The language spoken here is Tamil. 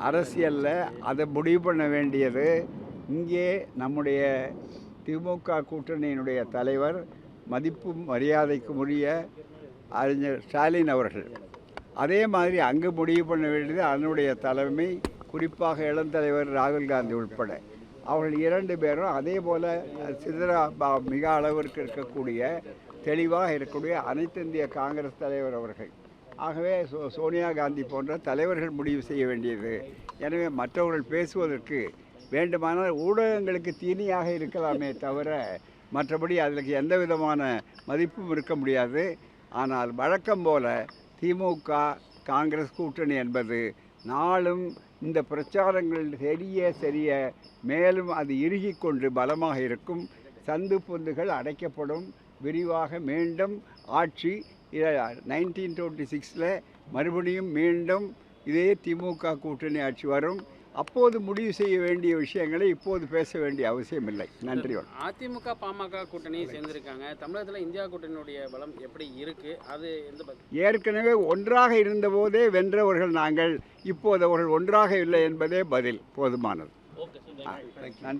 அரசியலில் அதை முடிவு பண்ண வேண்டியது இங்கே நம்முடைய திமுக கூட்டணியினுடைய தலைவர் மதிப்பும் மரியாதைக்கும் உரிய அறிஞர் ஸ்டாலின் அவர்கள். அதே மாதிரி அங்கு முடிவு பண்ண வேண்டியது அதனுடைய தலைமை, குறிப்பாக இளந்தலைவர் ராகுல் காந்தி உட்பட அவர்கள் 2 பேரும் அதே போல் மிக அளவிற்கு இருக்கக்கூடிய தெளிவாக இருக்கக்கூடிய அனைத்து இந்திய காங்கிரஸ் தலைவர் அவர்கள். ஆகவே சோனியா காந்தி போன்ற தலைவர்கள் முடிவு செய்ய வேண்டியது. எனவே மற்றவர்கள் பேசுவதற்கு வேண்டுமானால் ஊடகங்களுக்கு தீனியாக இருக்கலாமே தவிர மற்றபடி அதற்கு எந்த விதமான மதிப்பும் இருக்க முடியாது. ஆனால் வழக்கம் போல திமுக காங்கிரஸ் கூட்டணி என்பது நாளும் இந்த பிரச்சாரங்கள் சரிய மேலும் அது இறுகி கொண்டு பலமாக இருக்கும். சந்து பொந்துகள் அடைக்கப்படும். விரிவாக மீண்டும் ஆட்சி 1926 மறுபடியும் மீண்டும் இதே திமுக கூட்டணி ஆட்சி வரும். அப்போது முடிவு செய்ய வேண்டிய விஷயங்களை இப்போது பேச வேண்டிய அவசியம் இல்லை. நன்றி. அதிமுக பாமக கூட்டணி சேர்ந்திருக்காங்க. தமிழகத்தில் இந்தியா கூட்டணியுடைய பலம் எப்படி இருக்கு? அது ஏற்கனவே ஒன்றாக இருந்தபோதே வென்றவர்கள் நாங்கள். இப்போது அவர்கள் ஒன்றாக இல்லை என்பதே பதில். போதுமானது. நன்றி.